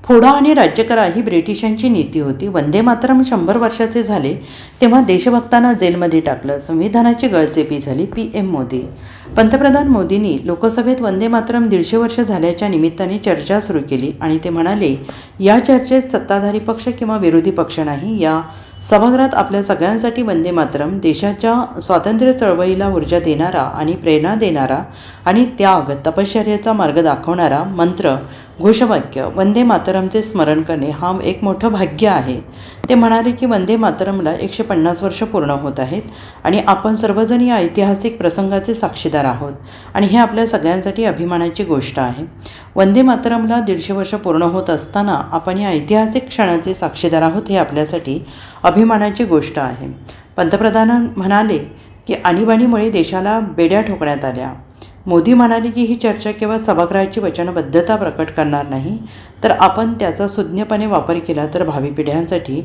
फोडा आणि राज्य करा ही ब्रिटिशांची नीती होती. वंदे मातरम 100 वर्षाचे झाले तेव्हा देशभक्तांना जेलमध्ये टाकलं. संविधानाची गळचेपी झाली. PM मोदी. पंतप्रधान मोदींनी लोकसभेत वंदे मातरम 150 वर्ष झाल्याच्या निमित्ताने चर्चा सुरू केली आणि ते म्हणाले, या चर्चेत सत्ताधारी पक्ष किंवा विरोधी पक्ष नाही. या सभागृहात आपल्या सगळ्यांसाठी वंदे मातरम देशाच्या स्वातंत्र्य चळवळीला ऊर्जा देणारा आणि प्रेरणा देणारा आणि त्याग तपश्चर्याचा मार्ग दाखवणारा मंत्र घोषवाक्य वंदे मातरमचे स्मरण करणे हा एक मोठं भाग्य आहे. ते म्हणाले की वंदे मातरमला 150 वर्ष पूर्ण होत आहेत आणि आपण सर्वजण या ऐतिहासिक प्रसंगाचे साक्षीदार आहोत आणि हे आपल्या सगळ्यांसाठी अभिमानाची गोष्ट आहे. वंदे मातरमला 150 वर्ष पूर्ण होत असताना आपण या ऐतिहासिक क्षणाचे साक्षीदार आहोत हे आपल्यासाठी अभिमानाची गोष्ट आहे. पंतप्रधान म्हणाले की आणीबाणीमुळे देशाला बेड्या ठोकण्यात आल्या. मोदी म्हणाले की ही चर्चा केवळ सभागृहाची वचनबद्धता प्रकट करणार नाही, तर आपण त्याचा सुज्ञपणे वापर केला तर भावी पिढ्यांसाठी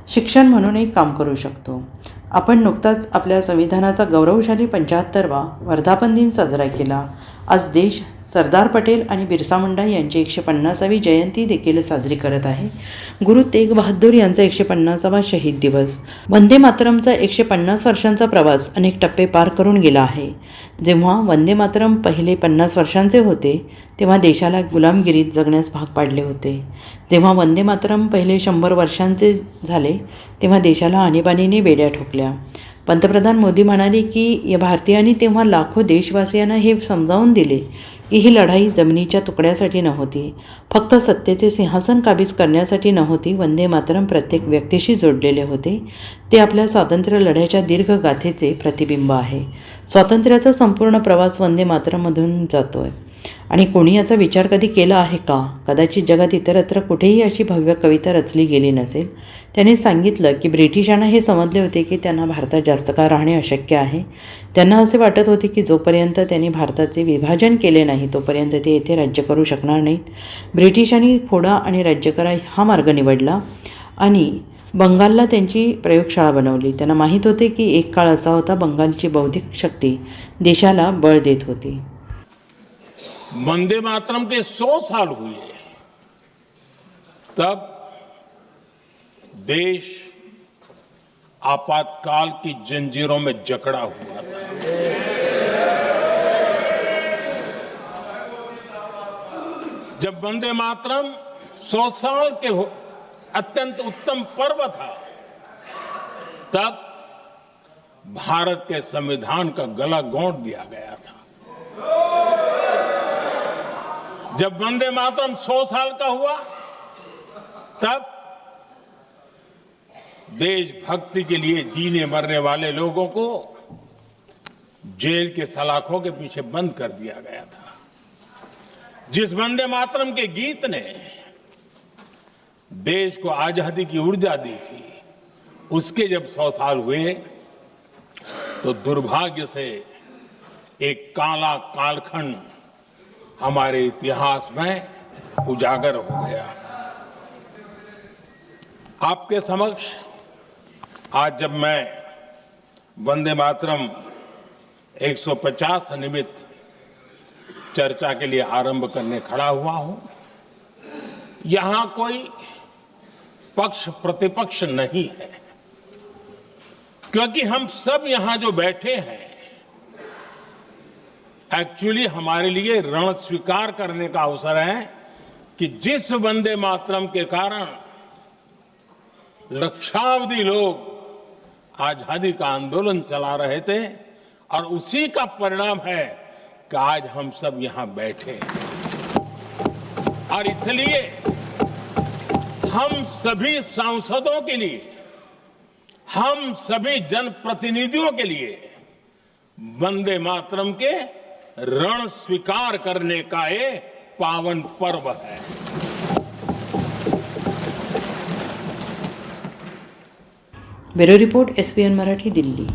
शिक्षण म्हणूनही काम करू शकतो. आपण नुकताच आपल्या संविधानाचा गौरवशाली 75वा वर्धापन दिन साजरा केला. आज देश सरदार पटेल आणि बिरसा मुंडा यांची 150वी जयंती देखील साजरी करत आहे. गुरु तेग बहादूर यांचा 150वा शहीद दिवस. वंदे मातरमचा 150 वर्षांचा प्रवास अनेक टप्पे पार करून गेला आहे. जेव्हा वंदे मातरम पहिले 50 वर्षांचे होते तेव्हा देशाला गुलामगिरीत जगण्यास भाग पाडले होते. जेव्हा वंदे मातरम पहिले 100 वर्षांचे झाले तेव्हा देशाला आणीबाणीने बेड्या ठोकल्या. पंतप्रधान मोदी म्हणाले की या भारतीयांनी तेव्हा लाखो देशवासियांना हे समजावून दिले की ही लढाई जमिनीच्या तुकड्यासाठी नव्हती, फक्त सत्तेचे सिंहासन काबीज करण्यासाठी नव्हती. वंदे मातरम प्रत्येक व्यक्तीशी जोडलेले होते. ते आपल्या स्वातंत्र्य लढ्याच्या दीर्घ गाथेचे प्रतिबिंब आहे. स्वातंत्र्याचा संपूर्ण प्रवास वंदे मातरममधून जातोय आणि कोणी याचा विचार कधी केला आहे का? कदाचित जगात इतरत्र कुठेही अशी भव्य कविता रचली गेली नसेल. त्याने सांगितलं की ब्रिटिशांना हे समजले होते की त्यांना भारतात जास्त काळ राहणे अशक्य आहे. त्यांना असे वाटत होते की जोपर्यंत त्यांनी भारताचे विभाजन केले नाही तोपर्यंत ते येथे राज्य करू शकणार नाहीत. ब्रिटिशांनी फोडा आणि राज्य करा हा मार्ग निवडला आणि बंगालला त्यांची प्रयोगशाळा बनवली. त्यांना माहीत होते की एक काळ असा होता बंगालची बौद्धिक शक्ती देशाला बळ देत होती. वंदे मातरम के 100 साल हुए तब देश आपातकाल की जंजीरों में जकड़ा हुआ था. जब वंदे मातरम 100 साल के अत्यंत उत्तम पर्व था तब भारत के संविधान का गला घोंट दिया गया था. जब वंदे मातरम 100 साल का हुआ तब देशभक्ति के लिए जीने मरने वाले लोगों को जेल के सलाखों के पीछे बंद कर दिया गया था. जिस वंदे मातरम के गीत ने देश को आजादी की ऊर्जा दी थी, उसके जब 100 साल हुए तो दुर्भाग्य से एक काला कालखंड हमारे इतिहास में उजागर हो गया. आपके समक्ष आज जब मैं वंदे मातरम 150 निमित्त चर्चा के लिए आरंभ करने खड़ा हुआ हूं, यहां कोई पक्ष प्रतिपक्ष नहीं है, क्योंकि हम सब यहां जो बैठे हैं एक्चुअली हमारे लिए रण स्वीकार करने का अवसर है कि जिस वंदे मातरम के कारण लक्षावधि लोग आजादी का आंदोलन चला रहे थे और उसी का परिणाम है कि आज हम सब यहां बैठे. और इसलिए हम सभी सांसदों के लिए, हम सभी जनप्रतिनिधियों के लिए वंदे मातरम के रण स्वीकार करने का ये पावन पर्व है. Bureau report SBN Marathi, Delhi.